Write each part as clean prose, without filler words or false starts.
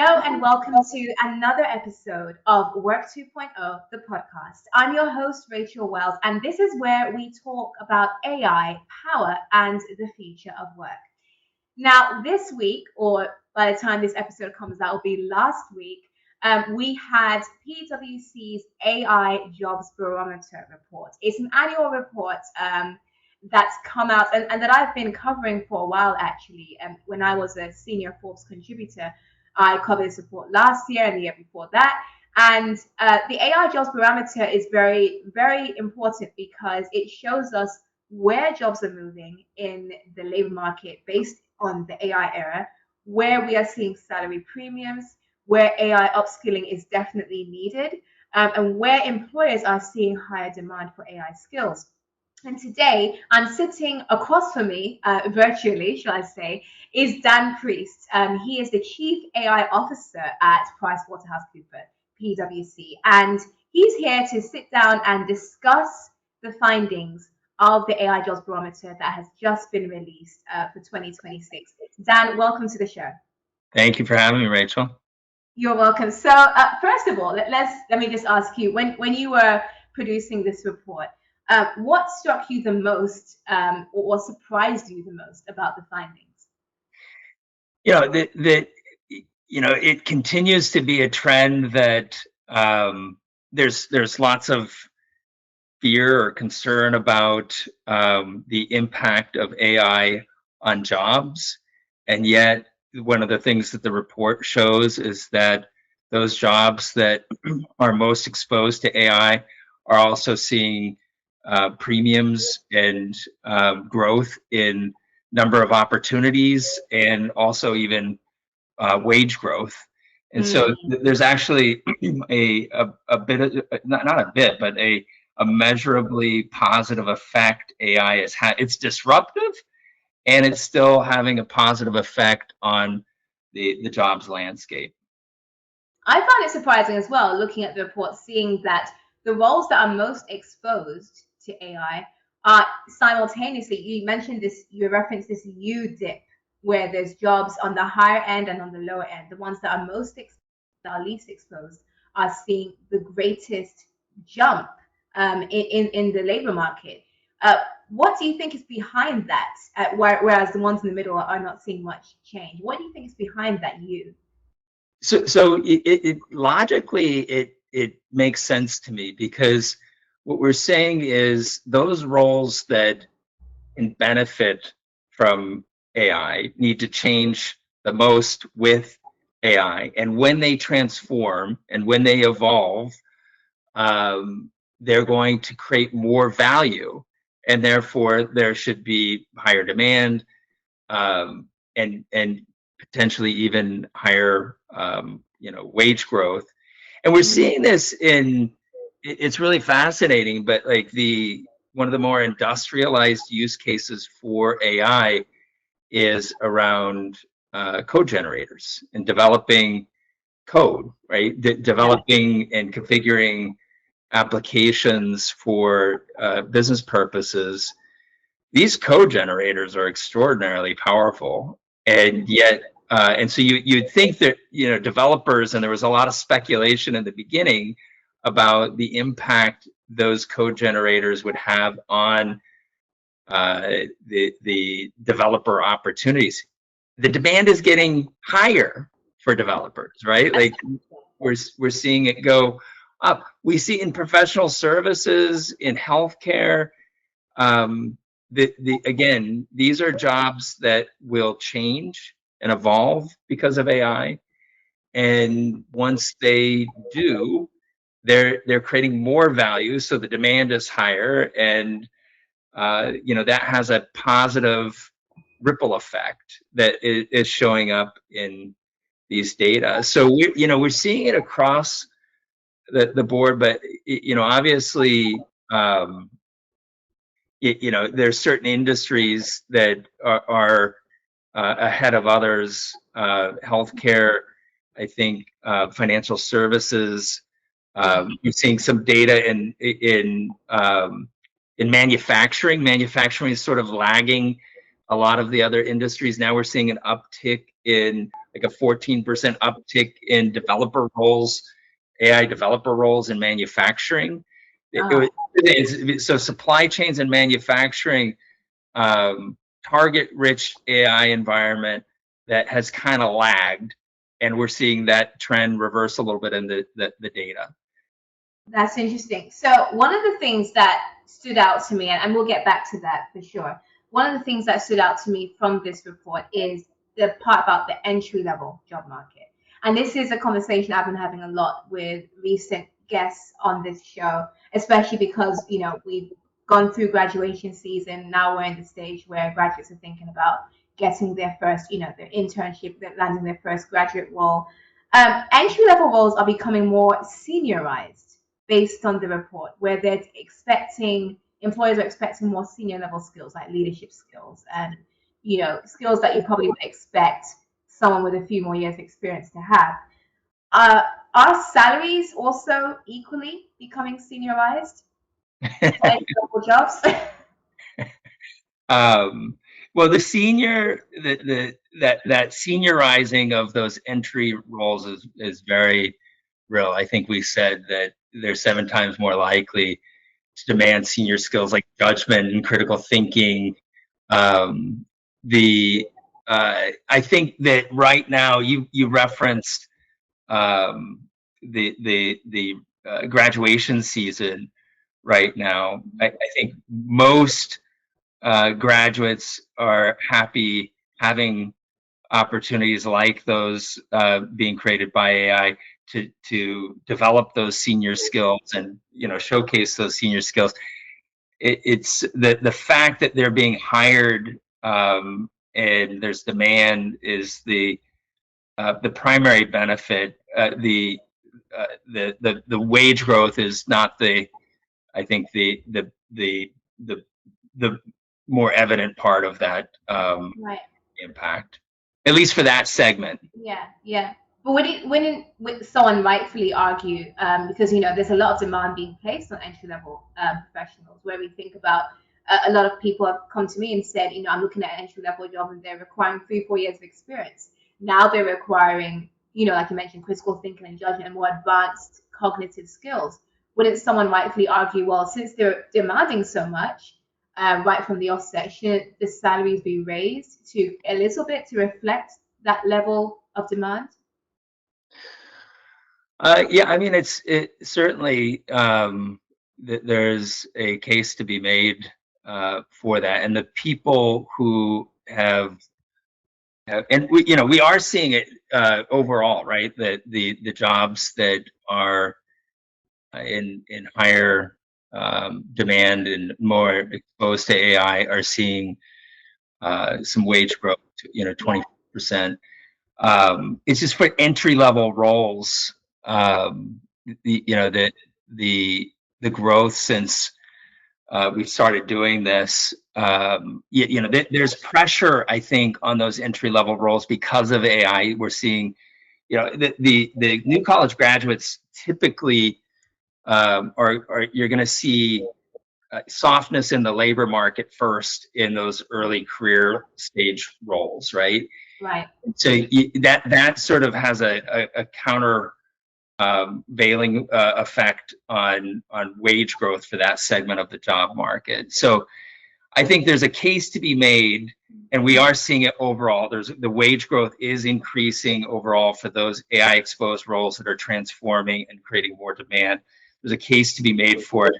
Hello and welcome to another episode of Work 2.0, the podcast. I'm your host, Rachel Wells, and this is where we talk about AI, power, and the future of work. Now, this week, or by the time this episode comes out, will be last week, we had PwC's AI Jobs Barometer report. It's an annual report that's come out and that I've been covering for a while, actually. When I was a senior Forbes contributor, I covered this report last year and the year before that. And the AI Jobs Barometer is very, very important because it shows us where jobs are moving in the labor market based on the AI era, where we are seeing salary premiums, where AI upskilling is definitely needed, and where employers are seeing higher demand for AI skills. And today, I'm sitting across from me, virtually, shall I say, is Dan Priest. He is the Chief AI Officer at PricewaterhouseCoopers, PwC, and he's here to sit down and discuss the findings of the AI Jobs Barometer that has just been released for 2026. Dan, welcome to the show. Thank you for having me, Rachel. You're welcome. So, first of all, let me just ask you, when you were producing this report, what struck you the most, or surprised you the most about the findings? It continues to be a trend that there's lots of fear or concern about the impact of AI on jobs, and yet one of the things that the report shows is that those jobs that are most exposed to AI are also seeing premiums and growth in number of opportunities and also even wage growth. And so there's actually a bit of, not a bit, but a measurably positive effect AI has had. It's disruptive, and it's still having a positive effect on the jobs landscape. I found it surprising as well, looking at the report, seeing that the roles that are most exposed to AI are simultaneously, you mentioned this, you referenced this U dip, where there's jobs on the higher end and on the lower end. The ones that are that are least exposed are seeing the greatest jump in the labor market. What do you think is behind that? Whereas the ones in the middle are not seeing much change. What do you think is behind that U? So it logically it makes sense to me, because what we're saying is those roles that can benefit from AI need to change the most with AI, and when they transform and when they evolve, they're going to create more value, and therefore there should be higher demand, and potentially even higher wage growth. And we're seeing this it's really fascinating, but like one of the more industrialized use cases for AI is around code generators and developing code, right? Developing and configuring applications for business purposes. These code generators are extraordinarily powerful, and yet, and so you'd think that developers, and there was a lot of speculation in the beginning about the impact those code generators would have on the developer opportunities. The demand is getting higher for developers, right? Like we're seeing it go up. We see in professional services, in healthcare. Again, these are jobs that will change and evolve because of AI, and once they do, they're creating more value, so the demand is higher, and that has a positive ripple effect that is showing up in these data. So we're seeing it across the board, but obviously, there's certain industries that are ahead of others. Healthcare, I think, financial services. You're seeing some data in manufacturing. Manufacturing is sort of lagging a lot of the other industries. Now we're seeing an uptick in like a 14% uptick in developer roles, AI developer roles in manufacturing. Uh, So supply chains and manufacturing, target rich AI environment that has kind of lagged. And we're seeing that trend reverse a little bit in the data. That's interesting. So one of the things that stood out to me, and we'll get back to that for sure. One of the things that stood out to me from this report is the part about the entry level job market. And this is a conversation I've been having a lot with recent guests on this show, especially because, we've gone through graduation season. Now we're in the stage where graduates are thinking about getting their first, their internship, landing their first graduate role. Entry level roles are becoming more seniorized based on the report, where they're expecting employers are expecting more senior level skills like leadership skills and skills that you probably would expect someone with a few more years of experience to have. Uh, are salaries also equally becoming seniorized for entry level jobs? Um, well, the senior, that seniorizing of those entry roles is very real. I think we said that they're 7 times more likely to demand senior skills like judgment and critical thinking. Um, the I think that right now you referenced, the graduation season right now. I think most graduates are happy having opportunities like those being created by AI to develop those senior skills and showcase those senior skills. It's the fact that they're being hired, and there's demand is the primary benefit. The wage growth is not I think the the more evident part of that Right. impact, at least for that segment. Yeah, yeah. But would someone rightfully argue, because there's a lot of demand being placed on entry level professionals, where we think about a lot of people have come to me and said, I'm looking at an entry level job and they're requiring 3, 4 years of experience. Now they're requiring, like you mentioned, critical thinking and judgment and more advanced cognitive skills. Wouldn't someone rightfully argue, well, since they're demanding so much, right from the offset, should the salaries be raised to a little bit to reflect that level of demand? Yeah, I mean, it certainly, there's a case to be made for that, and the people who have and we are seeing it overall, right? That the jobs that are in higher demand and more exposed to AI are seeing some wage growth, Yeah, 20%. It's just for entry level roles. The you know the growth since we've started doing this. There's pressure, I think, on those entry level roles because of AI. We're seeing, the new college graduates typically, are you're going to see softness in the labor market first in those early career stage roles, right? right. So that sort of has a counter veiling effect on wage growth for that segment of the job market. So I think there's a case to be made, and we are seeing it overall. The wage growth is increasing overall for those AI exposed roles that are transforming and creating more demand. There's a case to be made for it,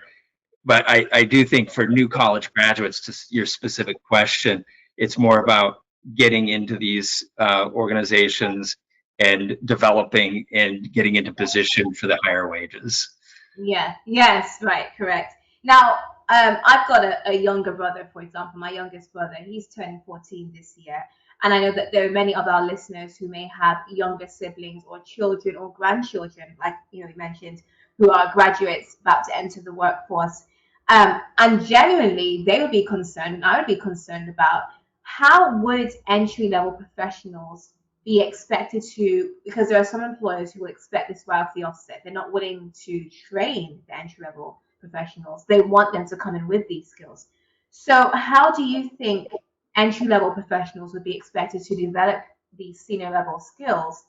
but I do think for new college graduates, to your specific question, it's more about getting into these organizations and developing and getting into position for the higher wages. Yeah, yes, right, correct. Now, I've got a younger brother, for example, my youngest brother, he's turning 14 this year. And I know that there are many of our listeners who may have younger siblings or children or grandchildren, like you mentioned, who are graduates about to enter the workforce. And genuinely, they would be concerned, and I would be concerned about how would entry level professionals be expected to, because there are some employers who will expect this right off the offset. They're not willing to train the entry level professionals. They want them to come in with these skills. So, how do you think entry level professionals would be expected to develop these senior level skills,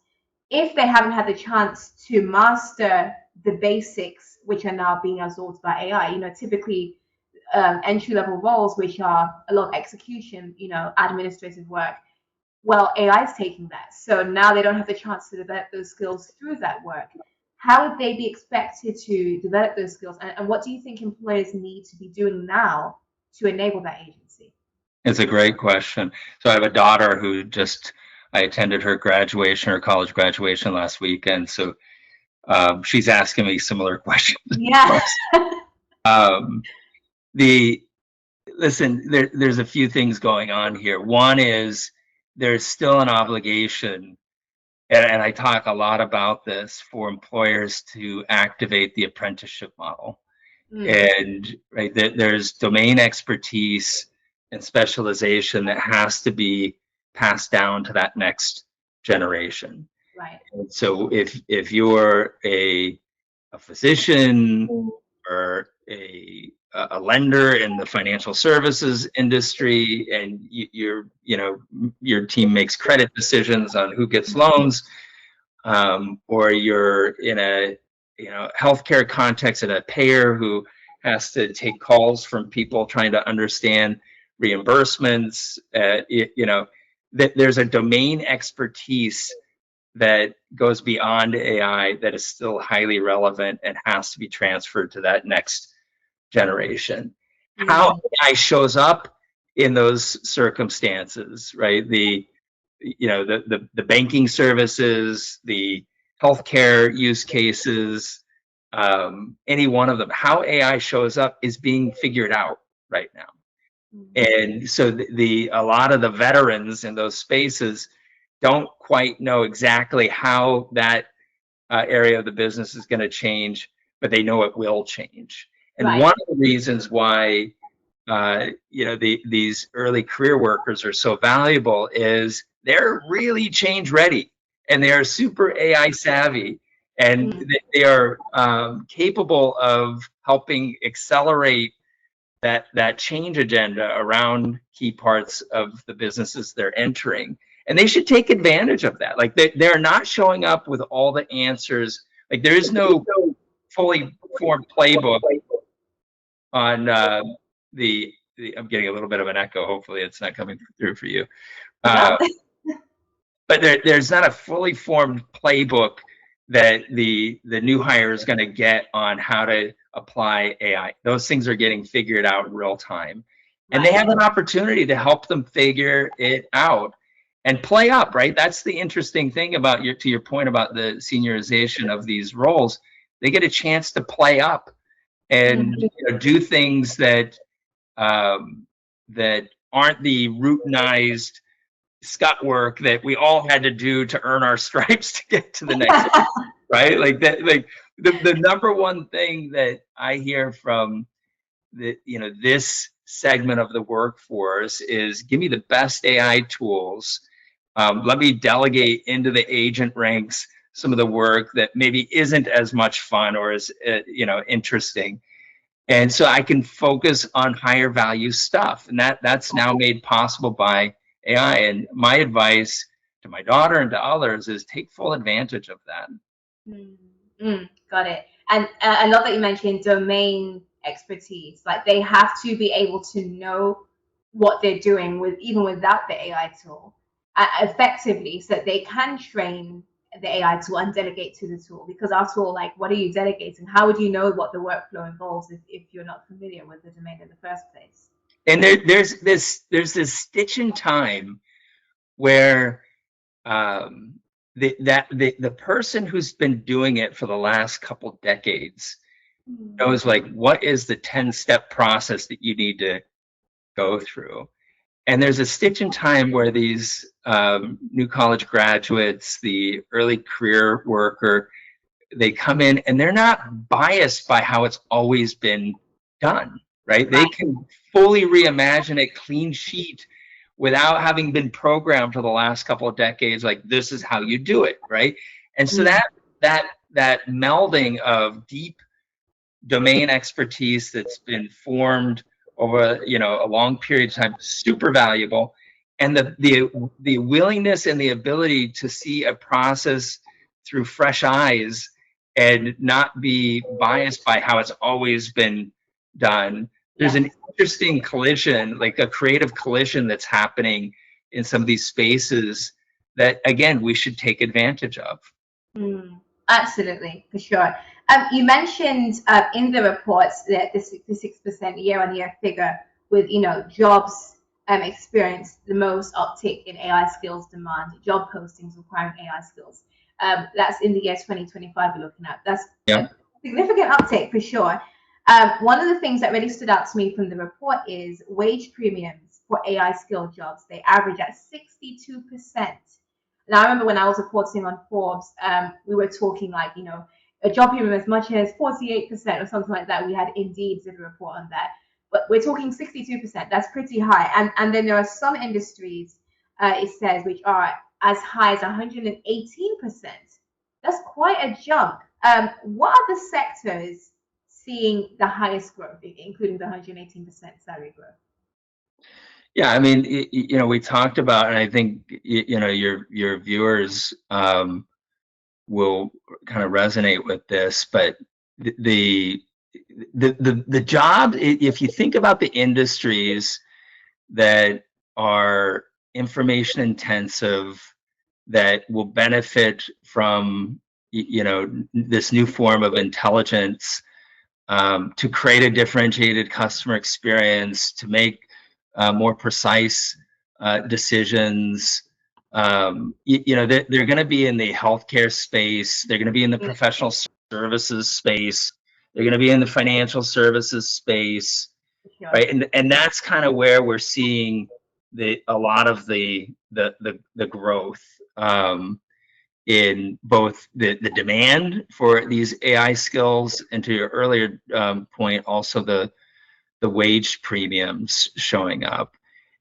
if they haven't had the chance to master the basics, which are now being absorbed by AI, typically entry level roles, which are a lot of execution, administrative work. Well, AI is taking that. So now they don't have the chance to develop those skills through that work. How would they be expected to develop those skills? And what do you think employers need to be doing now to enable that agency? It's a great question. So I have a daughter who I attended her graduation, her college graduation last weekend. So she's asking me similar questions. Yeah. Um, the Listen, there's a few things going on here. One is there's still an obligation, and I talk a lot about this, for employers to activate the apprenticeship model. Mm, And right, there's domain expertise and specialization that has to be passed down to that next generation. right. And so if you're a physician or a lender in the financial services industry, and your team makes credit decisions on who gets loans, or you're in a healthcare context at a payer who has to take calls from people trying to understand reimbursements. That there's a domain expertise that goes beyond AI that is still highly relevant and has to be transferred to that next generation. How Mm, AI shows up in those circumstances, right? The banking services, the healthcare use cases, any one of them, how AI shows up is being figured out right now. mm, And so a lot of the veterans in those spaces don't quite know exactly how that area of the business is going to change, but they know it will change. And right. one of the reasons why these early career workers are so valuable is they're really change ready, and they are super AI savvy, and Mm, they are capable of helping accelerate that change agenda around key parts of the businesses they're entering. And they should take advantage of that. Like they're not showing up with all the answers. Like there is no fully formed playbook on I'm getting a little bit of an echo. Hopefully it's not coming through for you. no. Uh, but there's not a fully formed playbook that the new hire is going to get on how to apply AI. Those things are getting figured out in real time, and they Right. have an opportunity to help them figure it out and play up. Right, that's the interesting thing about to your point about the seniorization of these roles. They get a chance to play up and Mm, do things um, that aren't the routinized scut work that we all had to do to earn our stripes to get to the next level, right? Like that, like the number one thing that I hear from this segment of the workforce is, give me the best AI tools. Let me delegate into the agent ranks some of the work that maybe isn't as much fun or as interesting, and so I can focus on higher value stuff, and that's now made possible by AI. And my advice to my daughter and to others is take full advantage of that. mm, got it. And I love that you mentioned domain expertise. Like they have to be able to know what they're doing with even without the AI tool effectively, so that they can train the AI tool and delegate to the tool. Because after all, like, what are you delegating? How would you know what the workflow involves if you're not familiar with the domain in the first place? And there's this stitch in time where the person who's been doing it for the last couple decades Mm, knows, like, what is the 10-step process that you need to go through. And there's a stitch in time where these new college graduates, the early career worker, they come in and they're not biased by how it's always been done, right? They right. can fully reimagine a clean sheet without having been programmed for the last couple of decades. Like, this is how you do it, right? And so Mm, that melding of deep domain expertise that's been formed over a long period of time, super valuable, and the willingness and the ability to see a process through fresh eyes and not be biased by how it's always been done. There's Yes. an interesting collision, like a creative collision that's happening in some of these spaces that, again, we should take advantage of. Mm, absolutely, for sure. You mentioned in the reports that the 66% year-on-year figure with jobs experienced the most uptick in AI skills demand, job postings requiring AI skills. That's in the year 2025 we're looking at. That's a Yeah. significant uptick for sure. One of the things that really stood out to me from the report is wage premiums for AI skilled jobs. They average at 62%. And I remember when I was reporting on Forbes, we were talking like, a job premium as much as 48% or something like that. We had Indeed did a report on that. But we're talking 62%. That's pretty high. And then there are some industries, it says, which are as high as 118%. That's quite a jump. What are the sectors seeing the highest growth, including the 118% salary growth? Yeah, I mean, we talked about, and I think your viewers will kind of resonate with this, but the the job, if you think about the industries that are information intensive, that will benefit from this new form of intelligence, to create a differentiated customer experience, to make more precise decisions. They're going to be in the healthcare space. They're going to be in the professional services space. They're going to be in the financial services space, Sure. right? And that's kind of where we're seeing a lot of the growth. In both the demand for these AI skills, and to your earlier point, also the wage premiums showing up.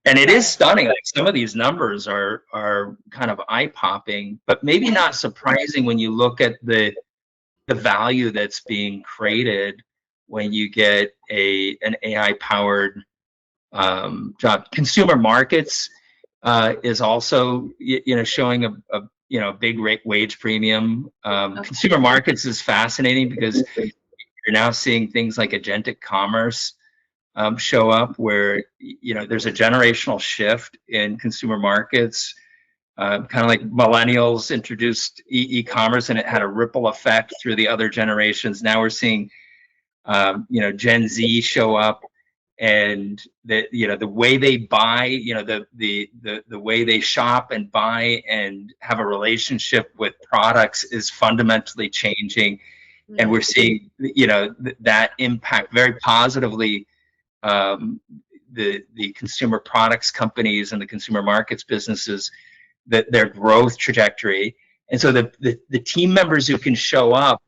And it is Right. stunning. Like, some of these numbers are kind of eye-popping, but maybe not surprising when you look at the value that's being created when you get an AI-powered job. Consumer markets is also showing a big wage premium. Okay. Consumer markets is fascinating because you're now seeing things like agentic commerce show up, where there's a generational shift in consumer markets. Kind of like millennials introduced e-commerce, and it had a ripple effect through the other generations. Now we're seeing Gen Z show up, and the way they buy, the way they shop and buy and have a relationship with products is fundamentally changing. And we're seeing that impact very positively the consumer products companies and the consumer markets businesses, that their growth trajectory. And so the team members who can show up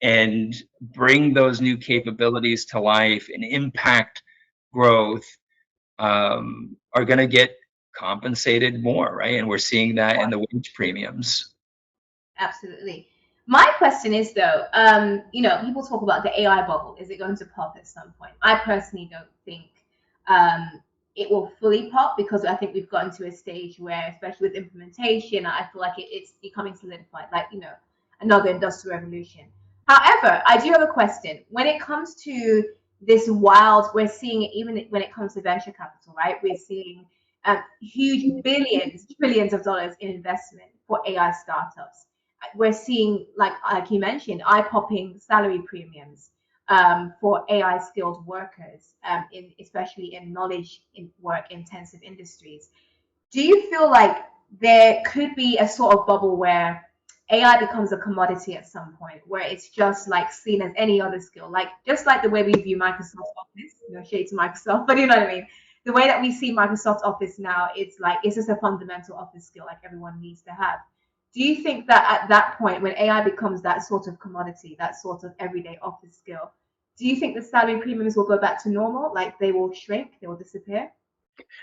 and bring those new capabilities to life and impact growth are going to get compensated more, right? And we're seeing that in the wage premiums. Absolutely. My question is though, people talk about the AI bubble. Is it going to pop at some point? I personally don't think it will fully pop, because I think we've gotten to a stage where, especially with implementation, I feel like it's becoming solidified, like, another industrial revolution. However, I do have a question. When it comes to this wild, we're seeing it even when it comes to venture capital, right? We're seeing huge billions, trillions of dollars in investment for AI startups. We're seeing, like you mentioned, eye-popping salary premiums for AI skilled workers, especially in knowledge in work intensive industries. Do you feel like there could be a sort of bubble where AI becomes a commodity at some point, where it's just like seen as any other skill, like just like the way we view Microsoft Office, shade to Microsoft, but you know what I mean? The way that we see Microsoft Office now, it's like it's just a fundamental office skill like everyone needs to have. Do you think that at that point, when AI becomes that sort of commodity, that sort of everyday office skill, do you think the salary premiums will go back to normal? Like they will shrink, they will disappear?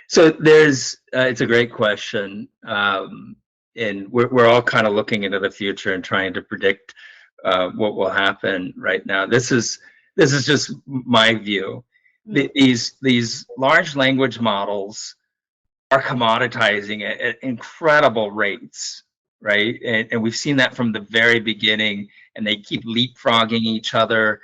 So it's a great question. And we're all kind of looking into the future and trying to predict what will happen right now. This is just my view. These large language models are commoditizing at incredible rates, right? And we've seen that from the very beginning, and they keep leapfrogging each other,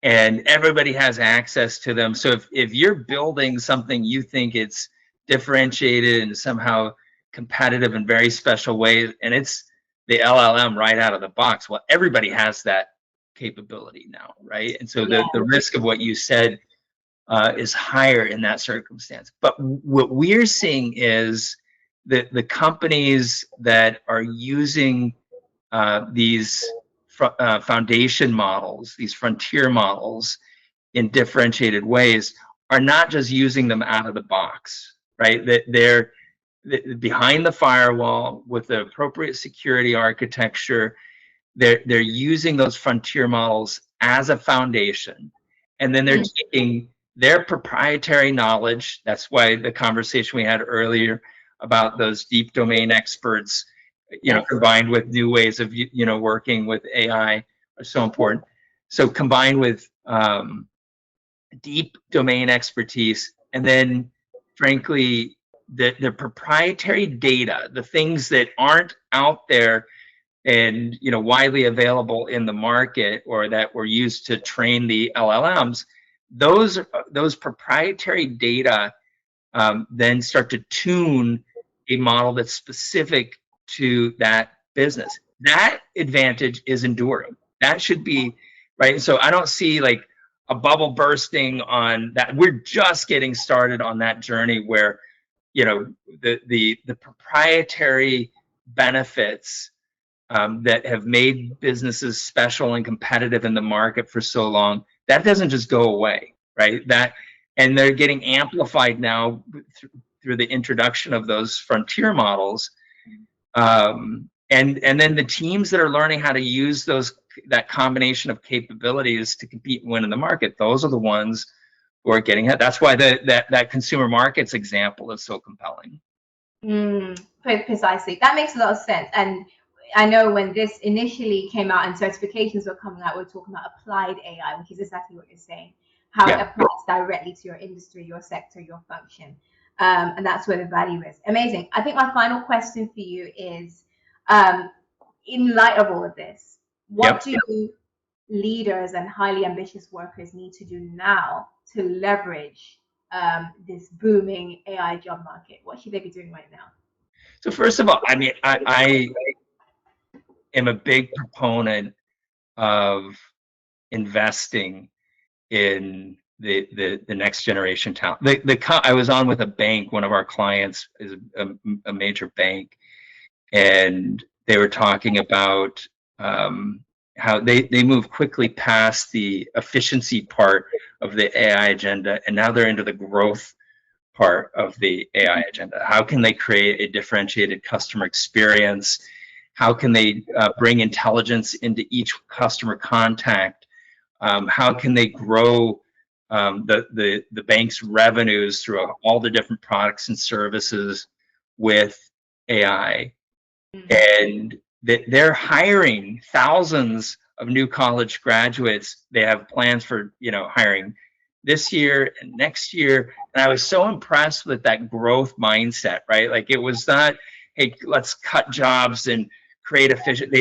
and everybody has access to them. So if you're building something you think it's differentiated and somehow competitive in very special ways, and it's the LLM right out of the box, well, everybody has that capability now, right? And so Yeah. the risk of what you said is higher in that circumstance. But what we're seeing is that the companies that are using these foundation models, these frontier models in differentiated ways, are not just using them out of the box, right? That they're behind the firewall with the appropriate security architecture. They're using those frontier models as a foundation, and then they're Mm. taking their proprietary knowledge. That's why the conversation we had earlier about those deep domain experts, Yes. combined with new ways of working with AI are so important. So combined with deep domain expertise, and then frankly the proprietary data, the things that aren't out there and widely available in the market or that were used to train the LLMs, those proprietary data then start to tune a model that's specific to that business. That advantage is enduring. That should be right. So I don't see like a bubble bursting on that. We're just getting started on that journey where the proprietary benefits that have made businesses special and competitive in the market for so long, that doesn't just go away, right? And they're getting amplified now through the introduction of those frontier models. And then the teams that are learning how to use that combination of capabilities to compete and win in the market, those are the ones who are getting ahead. That's why that consumer markets example is so compelling. Precisely. That makes a lot of sense. And I know when this initially came out and certifications were coming out, we we're talking about applied AI, which is exactly what you're saying, how it Yeah. applies directly to your industry, your sector, your function. And that's where the value is. Amazing. I think my final question for you is, in light of all of this, what Yep. do leaders and highly ambitious workers need to do now to leverage this booming AI job market? What should they be doing right now? So first of all, I mean, I am a big proponent of investing in the next generation talent. I was on with a bank. One of our clients is a major bank, and they were talking about how they move quickly past the efficiency part of the AI agenda, and now they're into the growth part of the AI agenda. How can they create a differentiated customer experience? How can they bring intelligence into each customer contact? How can they grow the bank's revenues through all the different products and services with AI? And they're hiring thousands of new college graduates. They have plans for hiring this year and next year. And I was so impressed with that growth mindset, right? Like it was not, hey, let's cut jobs and create efficient.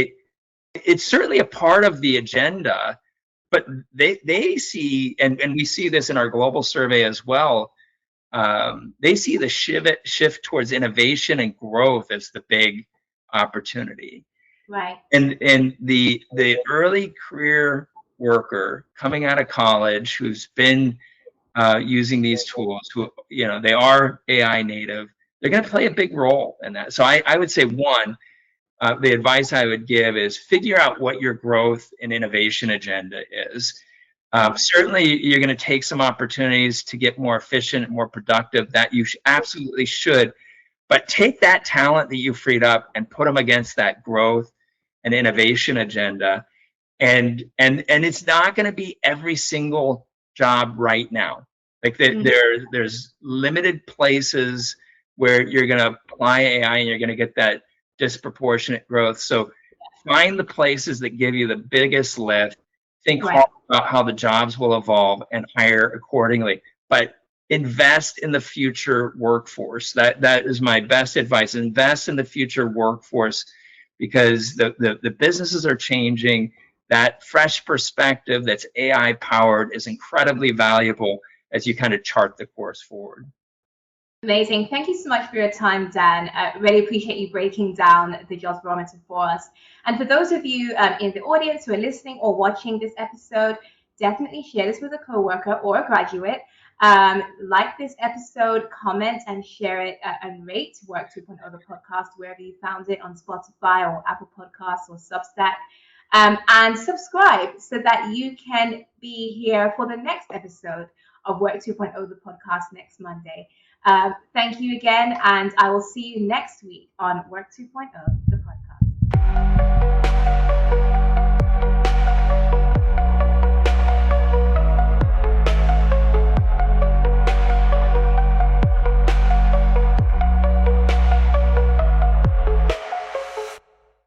It's certainly a part of the agenda, but they see, and we see this in our global survey as well. They see the shift towards innovation and growth as the big opportunity. Right. And the early career worker coming out of college who's been using these tools, who they are AI native, they're going to play a big role in that. So I would say one, the advice I would give is figure out what your growth and innovation agenda is. Certainly, you're going to take some opportunities to get more efficient and more productive. That you absolutely should, but take that talent that you freed up and put them against that growth and innovation agenda. And it's not going to be every single job right now. Like there's limited places where you're going to apply AI and you're going to get that disproportionate growth. So find the places that give you the biggest lift. Think Right. hard about how the jobs will evolve and hire accordingly. But invest in the future workforce. That is my best advice. Invest in the future workforce because the businesses are changing. That fresh perspective that's AI powered is incredibly valuable as you kind of chart the course forward. Amazing. Thank you so much for your time, Dan. I really appreciate you breaking down the jobs barometer for us. And for those of you in the audience who are listening or watching this episode, definitely share this with a coworker or a graduate. Like this episode, comment and share it and rate Work 2.0 the podcast wherever you found it on Spotify or Apple Podcasts or Substack. And subscribe so that you can be here for the next episode of Work 2.0 the podcast next Monday. Thank you again, and I will see you next week on Work 2.0.